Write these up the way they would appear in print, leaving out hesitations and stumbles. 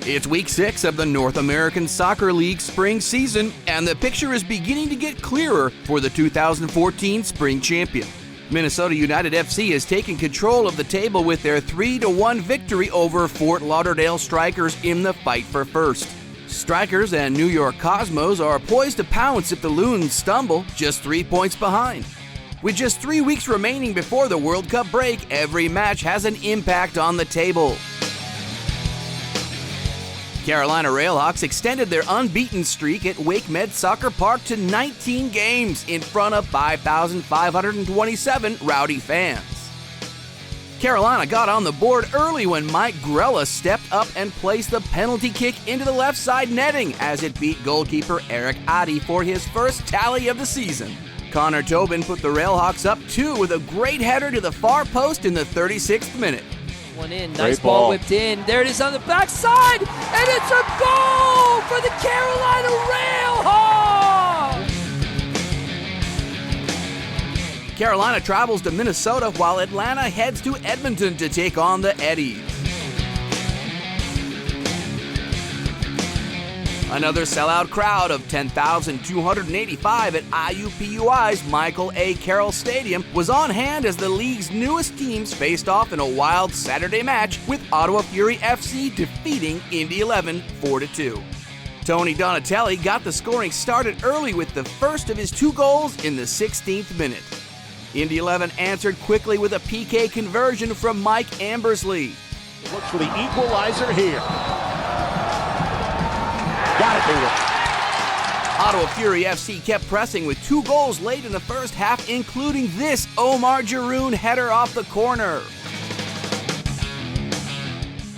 It's week 6 of the North American Soccer League spring season, and the picture is beginning to get clearer for the 2014 spring champion. Minnesota United FC has taken control of the table with their 3-1 victory over Fort Lauderdale Strikers in the fight for first. Strikers and New York Cosmos are poised to pounce if the Loons stumble, just 3 points behind. With just 3 weeks remaining before the World Cup break, every match has an impact on the table. Carolina RailHawks extended their unbeaten streak at WakeMed Soccer Park to 19 games in front of 5,527 Rowdy fans. Carolina got on the board early when Mike Grella stepped up and placed the penalty kick into the left side netting as it beat goalkeeper Eric Adi for his first tally of the season. Connor Tobin put the RailHawks up 2 with a great header to the far post in the 36th minute. One in, nice ball whipped in. There it is on the backside, and it's a goal for the Carolina RailHawks! Carolina travels to Minnesota while Atlanta heads to Edmonton to take on the Eddies. Another sellout crowd of 10,285 at IUPUI's Michael A. Carroll Stadium was on hand as the league's newest teams faced off in a wild Saturday match, with Ottawa Fury FC defeating Indy 11 4-2. Tony Donatelli got the scoring started early with the first of his 2 goals in the 16th minute. Indy 11 answered quickly with a PK conversion from Mike Ambersley. Looks for the equalizer here. Got it. Ottawa Fury FC kept pressing with 2 goals late in the first half, including this Omar Jaroun header off the corner.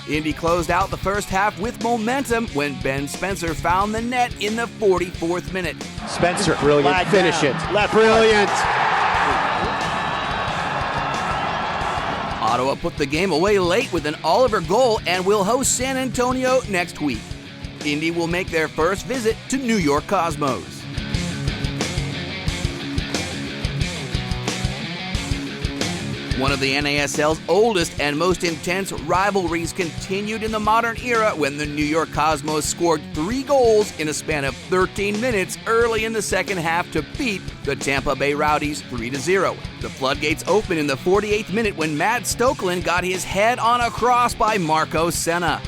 Indy closed out the first half with momentum when Ben Spencer found the net in the 44th minute. Spencer, brilliant. Finish it. Brilliant. Ottawa put the game away late with an Oliver goal and will host San Antonio next week. Indy will make their first visit to New York Cosmos. One of the NASL's oldest and most intense rivalries continued in the modern era when the New York Cosmos scored 3 goals in a span of 13 minutes early in the second half to beat the Tampa Bay Rowdies 3-0. The floodgates opened in the 48th minute when Matt Stokeland got his head on a cross by Marco Senna.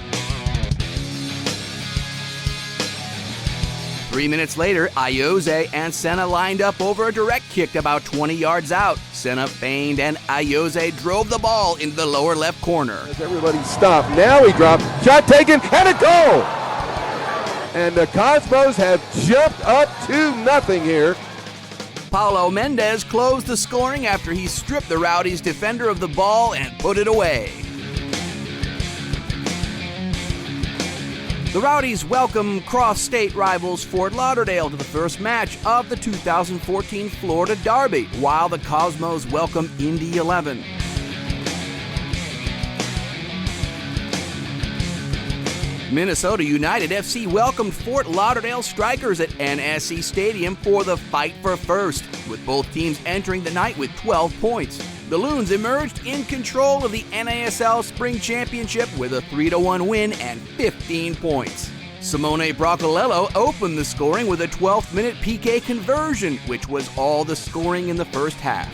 3 minutes later, Ayoze and Senna lined up over a direct kick about 20 yards out. Senna feigned and Ayoze drove the ball into the lower left corner. As everybody stopped, now he dropped, shot taken, and a goal! And the Cosmos have jumped up 2-0 here. Paulo Mendez closed the scoring after he stripped the Rowdies' defender of the ball and put it away. The Rowdies welcome cross-state rivals Fort Lauderdale to the first match of the 2014 Florida Derby, while the Cosmos welcome Indy 11. Minnesota United FC welcomed Fort Lauderdale Strikers at NSC Stadium for the fight for first, with both teams entering the night with 12 points. The Loons emerged in control of the NASL Spring Championship with a 3-1 win and 15 points. Simone Broccolello opened the scoring with a 12th-minute PK conversion, which was all the scoring in the first half.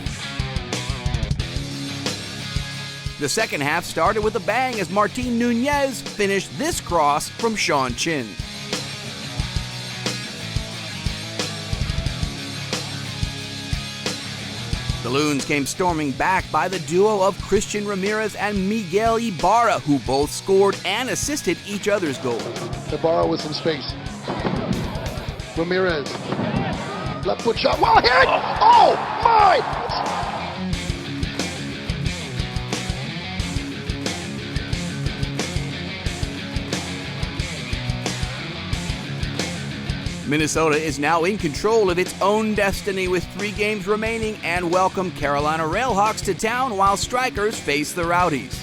The second half started with a bang as Martin Nunez finished this cross from Sean Chin. The Loons came storming back by the duo of Christian Ramirez and Miguel Ibarra, who both scored and assisted each other's goal. Ibarra with some space. Ramirez. Left foot shot. Wow, hit! Oh, my! Minnesota is now in control of its own destiny with 3 games remaining and welcome Carolina RailHawks to town while Strikers face the Rowdies.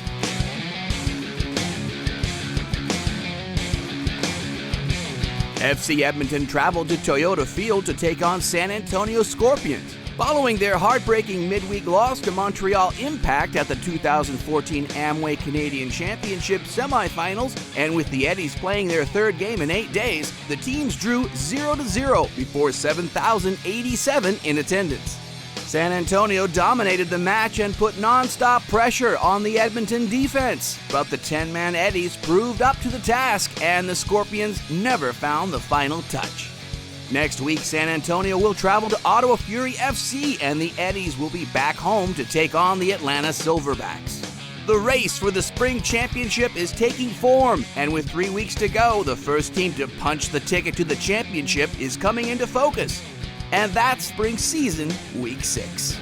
FC Edmonton traveled to Toyota Field to take on San Antonio Scorpions. Following their heartbreaking midweek loss to Montreal Impact at the 2014 Amway Canadian Championship semifinals, and with the Eddies playing their third game in 8 days, the teams drew 0-0 before 7,087 in attendance. San Antonio dominated the match and put non-stop pressure on the Edmonton defense, but the 10-man Eddies proved up to the task, and the Scorpions never found the final touch. Next week, San Antonio will travel to Ottawa Fury FC, and the Eddies will be back home to take on the Atlanta Silverbacks. The race for the spring championship is taking form, and with 3 weeks to go, the first team to punch the ticket to the championship is coming into focus. And that's spring season week 6.